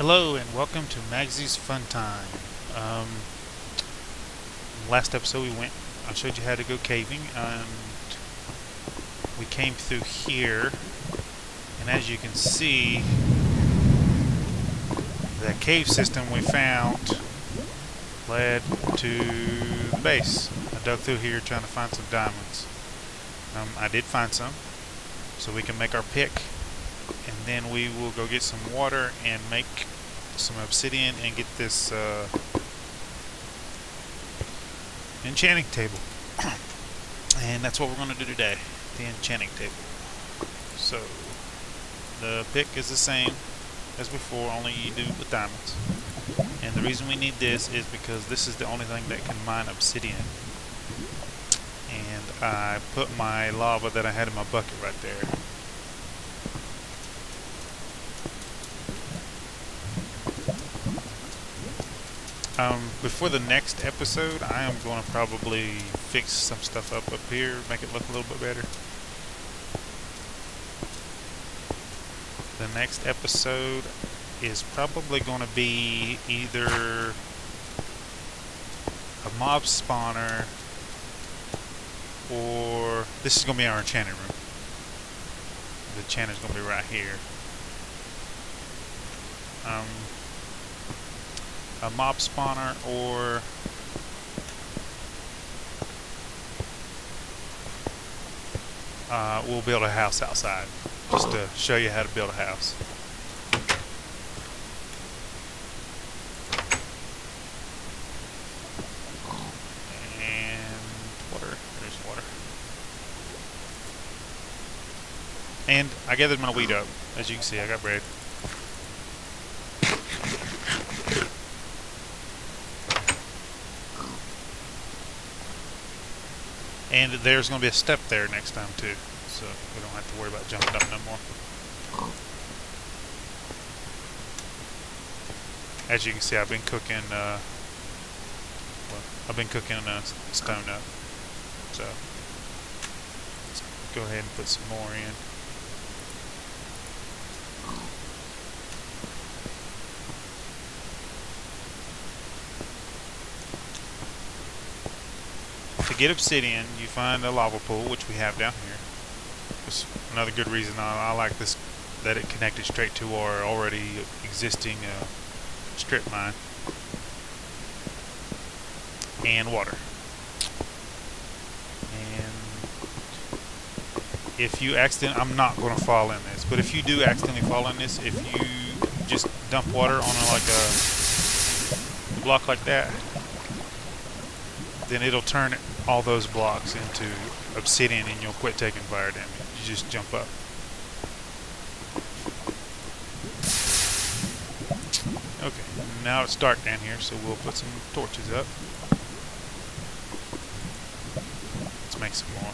Hello and welcome to Magzie's Fun Time. Last episode I showed you how to go caving, and we came through here, and as you can see, the cave system we found led to the base. I dug through here trying to find some diamonds. I did find some, so we can make our pick. And then we will go get some water and make some obsidian and get this enchanting table. And that's what we're going to do today, the enchanting table. So the pick is the same as before, only you do with diamonds. And the reason we need this is because this is the only thing that can mine obsidian. And I put my lava that I had in my bucket right there. Before the next episode, I am going to probably fix some stuff up here, make it look a little bit better. The next episode is probably going to be either a mob spawner, or this is going to be our enchanting room. The enchanter is going to be right here. A mob spawner, or we'll build a house outside just to show you how to build a house. And water, there's water. And I gathered my wheat up. As you can see, I got bread. And there's going to be a step there next time too, so we don't have to worry about jumping up no more. As you can see, I've been cooking, stone up. So let's go ahead and put some more in. To get obsidian, you find a lava pool, which we have down here. That's another good reason I like this, that it connected straight to our already existing strip mine. And water. And if you I'm not going to fall in this, but if you do accidentally fall in this, if you just dump water on like a block like that, then it'll turn all those blocks into obsidian and you'll quit taking fire damage. You just jump up. Okay, now it's dark down here, so we'll put some torches up. Let's make some more.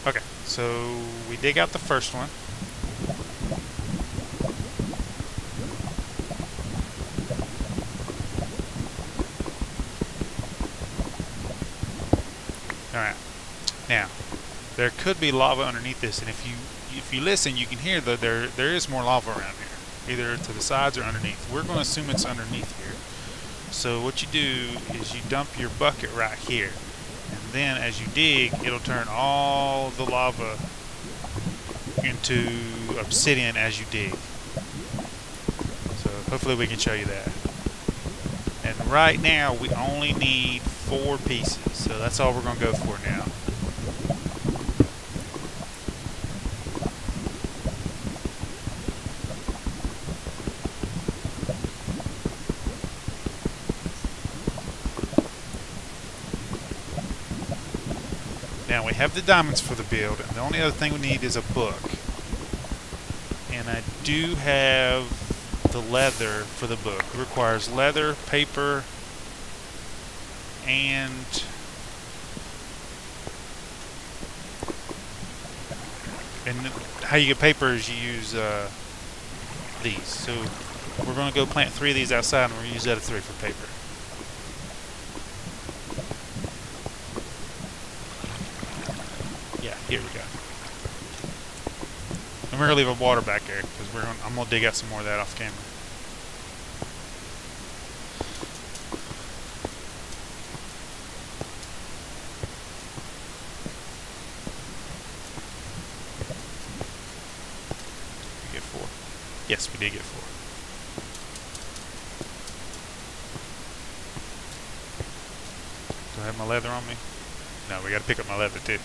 Okay, so we dig out the first one. Alright, now there could be lava underneath this, and if you listen, you can hear that there is more lava around here, either to the sides or underneath. We're going to assume it's underneath here. So what you do is you dump your bucket right here. And then as you dig, it'll turn all the lava into obsidian as you dig. So hopefully we can show you that. And right now we only need 4 pieces, so that's all we're going to go for now. Now we have the diamonds for the build, and the only other thing we need is a book. And I do have the leather for the book. It requires leather, paper, and And how you get paper is you use these. So we're going to go plant 3 of these outside, and we're going to use that 3 for paper. Yeah, here we go. And we're going to leave a water back there because I'm going to dig out some more of that off camera. We get 4. Yes, we did get 4. Do I have my leather on me? No, we got to pick up my leather too.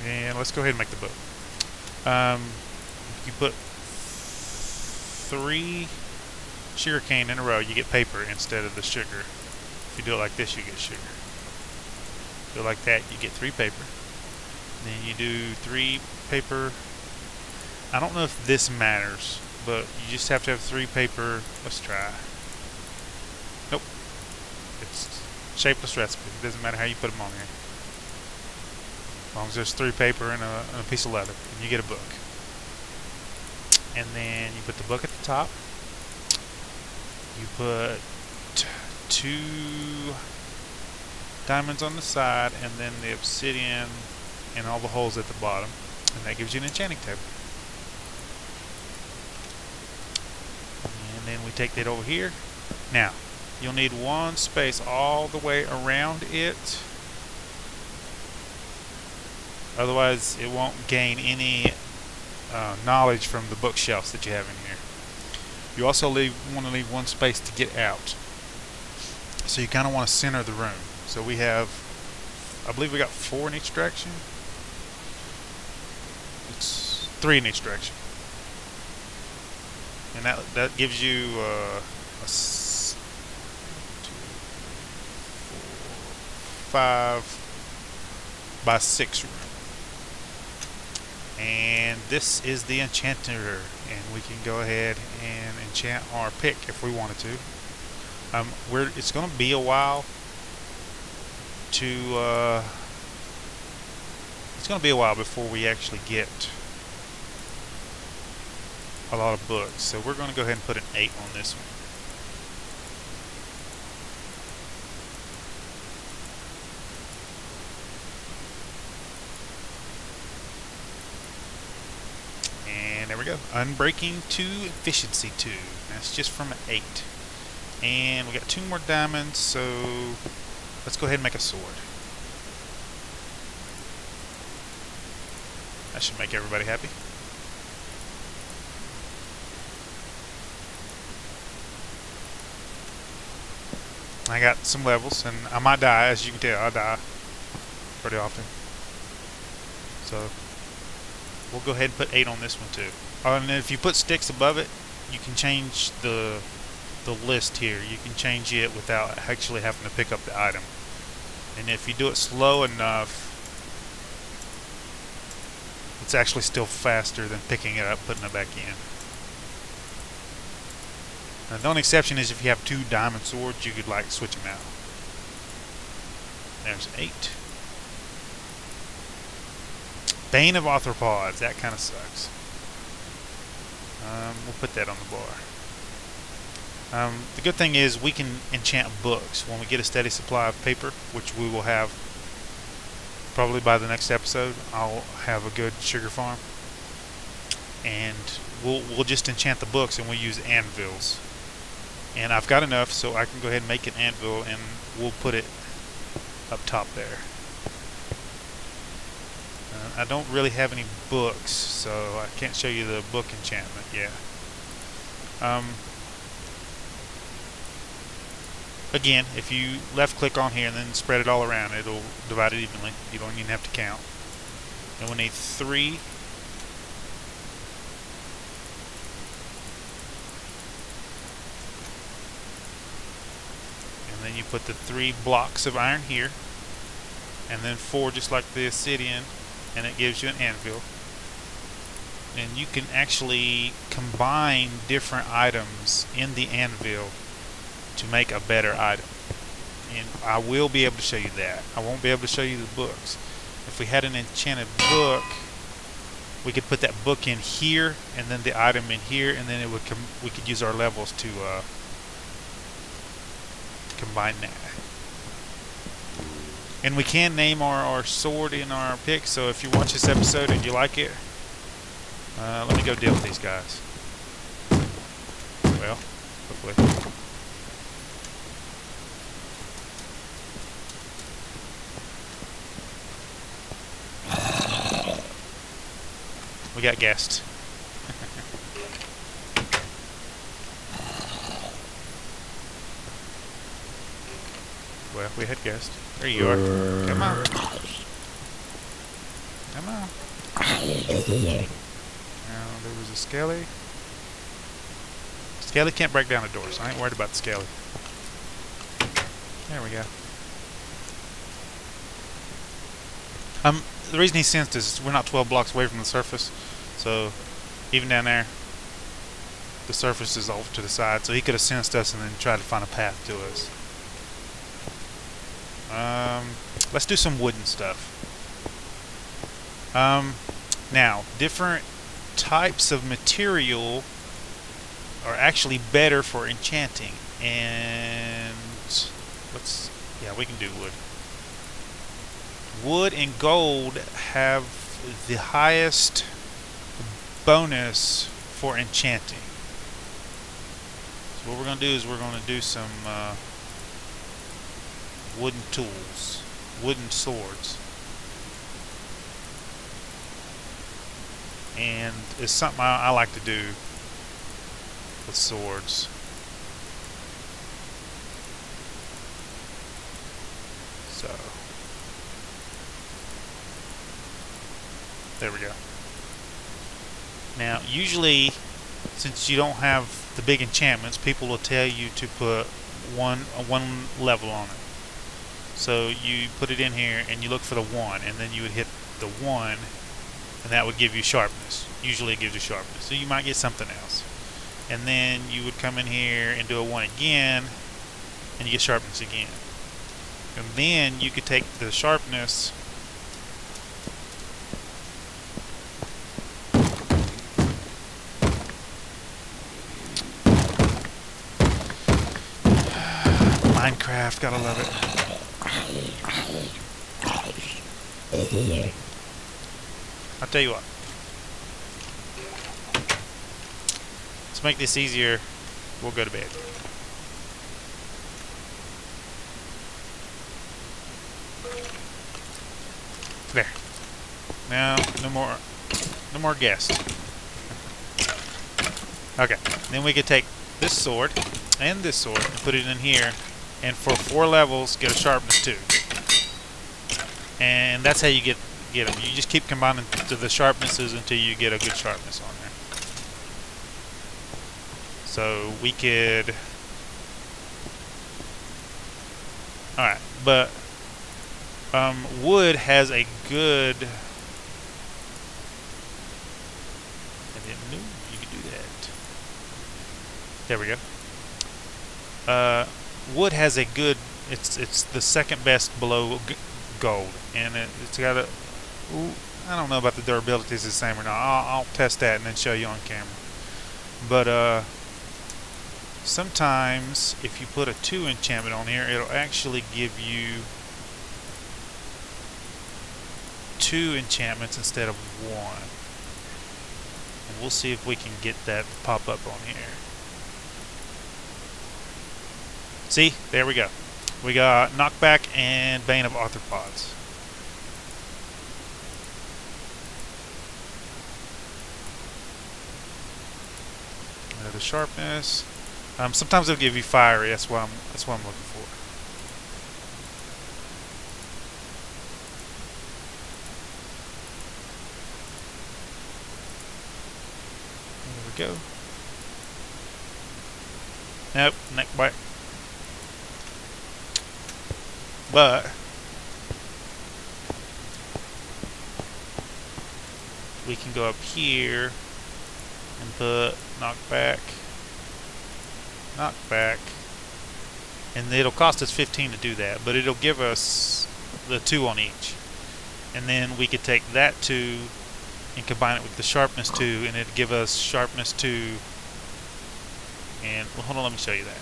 And let's go ahead and make the book. You put 3 sugar cane in a row, you get paper instead of the sugar. If you do it like this, you get sugar. Do it like that, you get 3 paper. Then you do 3 paper. I don't know if this matters, but you just have to have 3 paper. Let's try. Nope. It's shapeless recipe. It doesn't matter how you put them on here. As long as there's 3 paper and a piece of leather, and you get a book. And then you put the book at the top. You put 2 diamonds on the side, and then the obsidian in all the holes at the bottom, and that gives you an enchanting table. And then we take that over here. Now, you'll need 1 space all the way around it. Otherwise, it won't gain any knowledge from the bookshelves that you have in here. You also want to leave 1 space to get out. So you kind of want to center the room. So we have, I believe we got 4 in each direction. It's 3 in each direction. And that gives you a 5 by 6 room. And this is the enchanter, and we can go ahead and enchant our pick if we wanted to. It's going to be a while before we actually get a lot of books, so we're going to go ahead and put an 8 on this one. And there we go. Unbreaking 2, efficiency 2. That's just from an 8. And we got 2 more diamonds, so let's go ahead and make a sword. That should make everybody happy. I got some levels, and I might die. As you can tell, I die pretty often. So we'll go ahead and put 8 on this one too. And if you put sticks above it, you can change the list here. You can change it without actually having to pick up the item. And if you do it slow enough, it's actually still faster than picking it up, putting it back in. Now, the only exception is if you have 2 diamond swords, you could like switch them out. There's 8. Bane of arthropods. That kind of sucks. We'll put that on the bar. The good thing is we can enchant books when we get a steady supply of paper, which we will have probably by the next episode. I'll have a good sugar farm, and we'll just enchant the books, and we'll use anvils. And I've got enough, so I can go ahead and make an anvil, and we'll put it up top there. I don't really have any books, so I can't show you the book enchantment yet. Again, if you left click on here and then spread it all around, it'll divide it evenly. You don't even have to count. And we need 3. And then you put the 3 blocks of iron here, and then 4 just like the obsidian, and it gives you an anvil. And you can actually combine different items in the anvil to make a better item. And I will be able to show you that. I won't be able to show you the books. If we had an enchanted book, we could put that book in here, and then the item in here, and then it would we could use our levels to combine that. And we can name our sword in our pick, so if you watch this episode and you like it, let me go deal with these guys. Well, hopefully. We got guests. Well, we had guests. There you are. Come on. Come on. Now, there was a skelly. Skelly can't break down a door, so I ain't worried about the skelly. There we go. The reason he sensed is we're not 12 blocks away from the surface, so even down there, the surface is off to the side, so he could have sensed us and then tried to find a path to us. Let's do some wooden stuff. Now, different types of material are actually better for enchanting, and yeah, we can do wood. Wood and gold have the highest bonus for enchanting. So what we're going to do is we're going to do some wooden tools, wooden swords. And it's something I like to do with swords. So there we go. Now, usually, since you don't have the big enchantments, people will tell you to put one level on it. So you put it in here and you look for the 1, and then you would hit the 1, and that would give you sharpness. Usually it gives you sharpness. So you might get something else. And then you would come in here and do a 1 again, and you get sharpness again. And then you could take the sharpness Minecraft, gotta love it. I'll tell you what. Let's make this easier. We'll go to bed. There. Now, no more guests. Okay. Then we could take this sword and this sword and put it in here, and for 4 levels get a sharpness 2. And that's how you get them. You just keep combining the sharpnesses until you get a good sharpness on there. So we could, alright, but wood has a good, I didn't know you could do that. There we go. Wood has a good, it's the second best below gold, and it's got a, I don't know about the durability is the same or not. I'll test that and then show you on camera. But sometimes if you put a 2 enchantment on here, it'll actually give you 2 enchantments instead of 1. And we'll see if we can get that to pop up on here. See, there we go. We got Knockback and Bane of Arthropods. Another sharpness. Sometimes it'll give you fiery. That's what I'm looking for. There we go. Nope, neck bite. But we can go up here and put knockback, and it'll cost us 15 to do that, but it'll give us the 2 on each, and then we could take that 2 and combine it with the sharpness 2, and it'd give us sharpness 2. And well, hold on, let me show you that.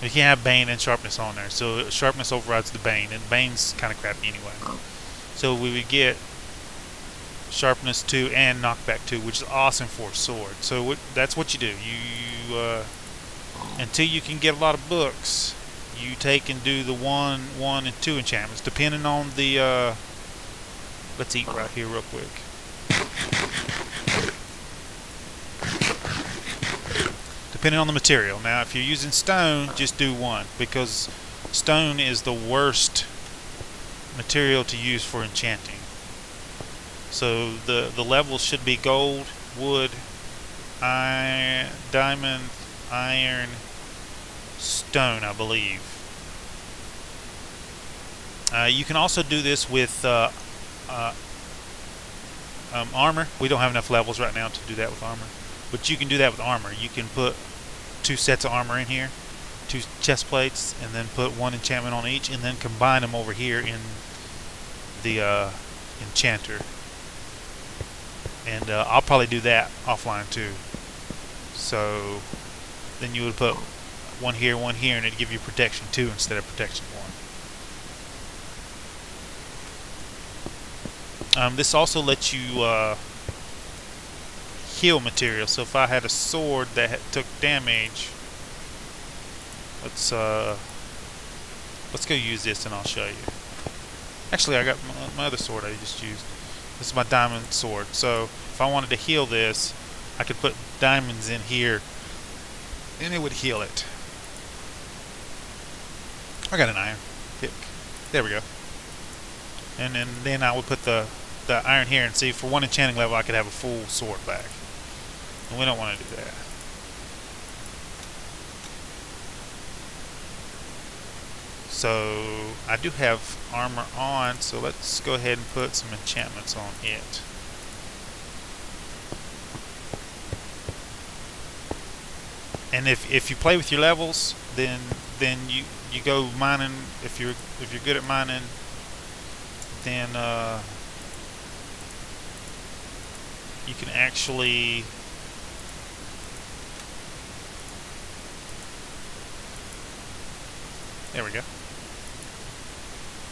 You can't have Bane and sharpness on there, so sharpness overrides the Bane, and Bane's kind of crappy anyway. So we would get sharpness 2 and knockback 2, which is awesome for a sword. So that's what you do. You until you can get a lot of books, you take and do the 1, 1, and 2 enchantments, depending on the. Let's eat right here real quick. Depending on the material. Now, if you're using stone, just do 1, because stone is the worst material to use for enchanting. So the levels should be gold, wood, iron, diamond, iron, stone, I believe. You can also do this with armor. We don't have enough levels right now to do that with armor, but you can do that with armor. You can put 2 sets of armor in here, 2 chest plates, and then put 1 enchantment on each, and then combine them over here in the enchanter. And I'll probably do that offline too. So then you would put 1 here, 1 here, and it'd give you protection 2 instead of protection 1. This also lets you heal material. So if I had a sword that took damage, let's go use this and I'll show you. Actually, I got my other sword I just used. This is my diamond sword. So if I wanted to heal this, I could put diamonds in here and it would heal it. I got an iron pick. There we go. And then I would put the iron here, and see, for 1 enchanting level I could have a full sword back. And we don't want to do that. So I do have armor on, so let's go ahead and put some enchantments on it. And if you play with your levels, then you go mining. If you're good at mining, then you can actually there we go.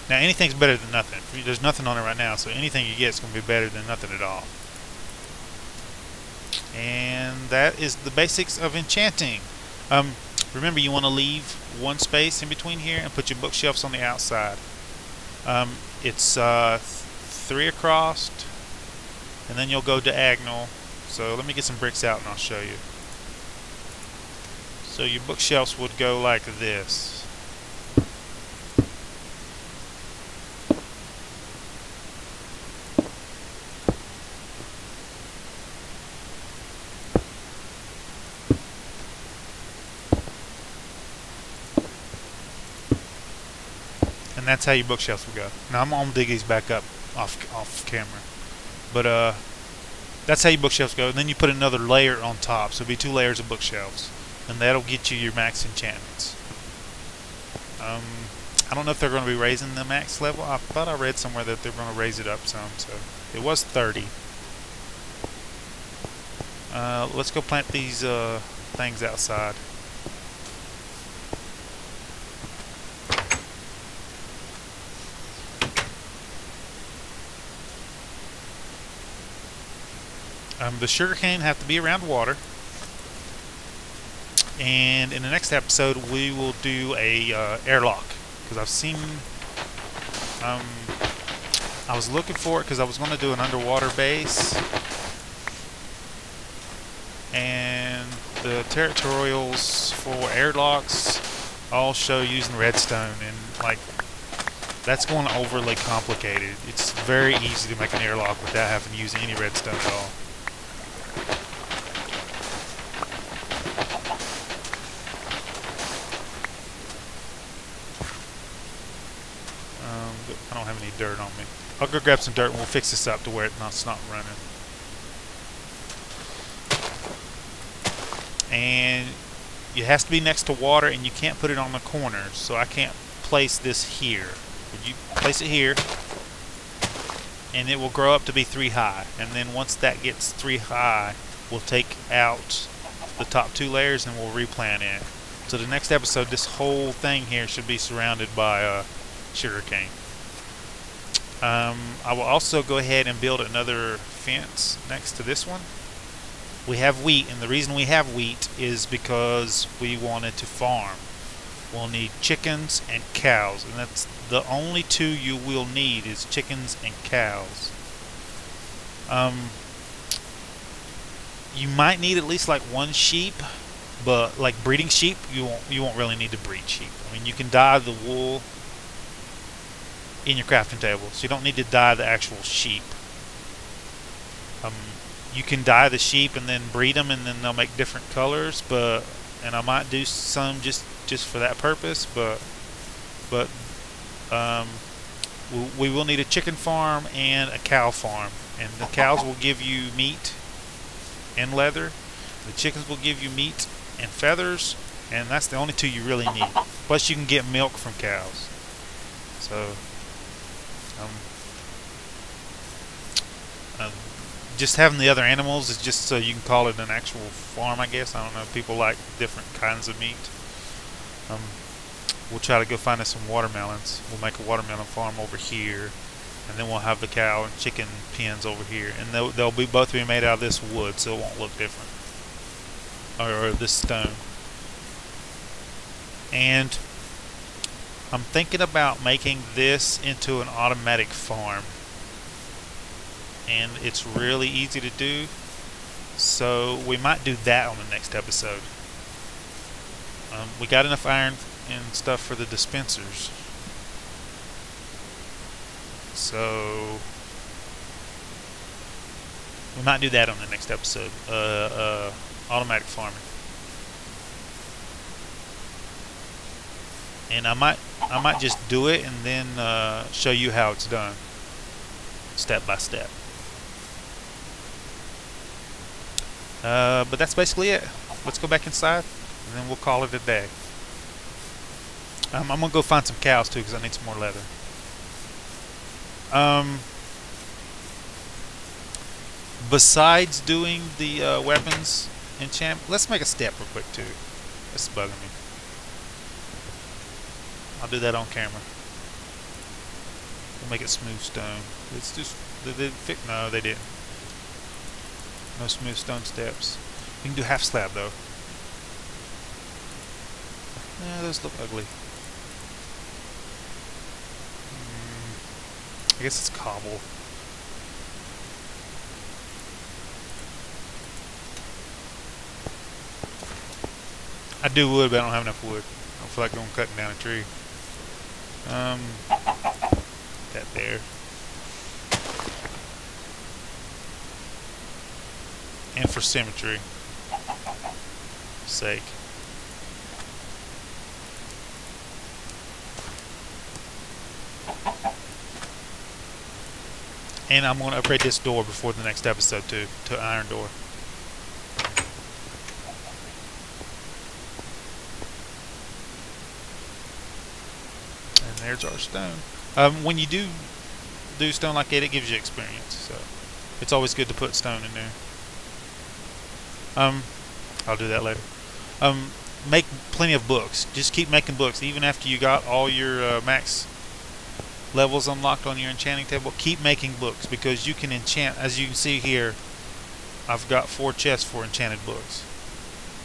Now anything's better than nothing. There's nothing on it right now, so anything you get is going to be better than nothing at all. And that is the basics of enchanting. Remember, you want to leave 1 space in between here and put your bookshelves on the outside. It's 3 across, and then you'll go diagonal. So let me get some bricks out and I'll show you. So your bookshelves would go like this. And that's how your bookshelves will go. Now I'm gonna dig these back up off camera, but that's how your bookshelves go. And then you put another layer on top, so it'll be 2 layers of bookshelves, and that'll get you your max enchantments. I don't know if they're going to be raising the max level. I thought I read somewhere that they're going to raise it up some, so it was 30. Let's go plant these things outside. The sugarcane have to be around water, and in the next episode we will do a airlock, because I've seen I was looking for it because I was going to do an underwater base, and the territorials for airlocks all show using redstone, and like that's going overly complicated. It's very easy to make an airlock without having to use any redstone at all. I don't have any dirt on me. I'll go grab some dirt and we'll fix this up to where it's not running. And it has to be next to water, and you can't put it on the corners, so I can't place this here. You place it here, and it will grow up to be 3 high, and then once that gets 3 high, we'll take out the top 2 layers and we'll replant it. So the next episode, this whole thing here should be surrounded by sugarcane. I will also go ahead and build another fence next to this one. We have wheat, and the reason we have wheat is because we wanted to farm. We'll need chickens and cows, and that's the only 2 you will need is chickens and cows. You might need at least like 1 sheep, but like breeding sheep, you won't really need to breed sheep. I mean, you can dye the wool in your crafting table, so you don't need to dye the actual sheep. You can dye the sheep and then breed them, and then they'll make different colors. And I might do some just for that purpose. But we will need a chicken farm and a cow farm, and the cows will give you meat and leather. The chickens will give you meat and feathers, and that's the only 2 you really need. Plus, you can get milk from cows. So. Just having the other animals is just so you can call it an actual farm, I guess. I don't know. People like different kinds of meat. We'll try to go find us some watermelons. We'll make a watermelon farm over here, and then we'll have the cow and chicken pens over here, and they'll both be made out of this wood, so it won't look different, or this stone. And I'm thinking about making this into an automatic farm, and it's really easy to do, so we might do that on the next episode. We got enough iron and stuff for the dispensers, so we might do that on the next episode. Automatic farming. And I might just do it and then show you how it's done, step by step. But that's basically it. Let's go back inside, and then we'll call it a day. I'm gonna go find some cows too, because I need some more leather. Besides doing the weapons enchant, let's make a step real quick too. That's bugging me. I'll do that on camera. We'll make it smooth stone. Let's just no, they didn't. No smooth stone steps. We can do half slab though. Yeah, those look ugly. I guess it's cobble. I do wood, but I don't have enough wood. I don't feel like going cutting down a tree. That there. And for symmetry sake. And I'm going to upgrade this door before the next episode too, to an iron door. And there's our stone. When you do stone like that, it gives you experience, so it's always good to put stone in there. I'll do that later. Make plenty of books. Just keep making books, even after you got all your max levels unlocked on your enchanting table. Keep making books, because you can enchant. As you can see here, I've got 4 chests for enchanted books,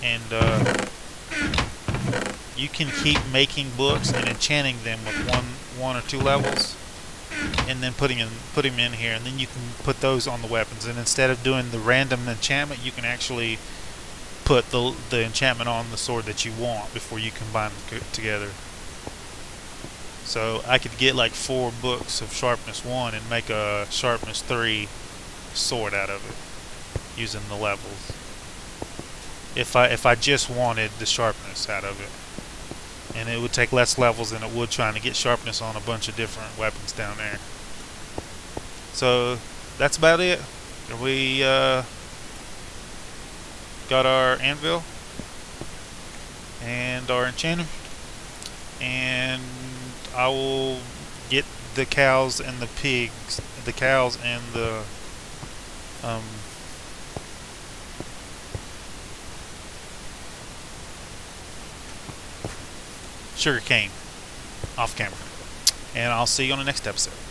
and you can keep making books and enchanting them with one or 2 levels, and then put them in here, and then you can put those on the weapons. And instead of doing the random enchantment, you can actually put the enchantment on the sword that you want before you combine them together. So I could get like 4 books of sharpness 1 and make a sharpness 3 sword out of it using the levels. If I just wanted the sharpness out of it, and it would take less levels than it would trying to get sharpness on a bunch of different weapons down there. So that's about it. We got our anvil and our enchanter, and I will get the cows and the pigs, the cows and the sugar cane off camera, and I'll see you on the next episode.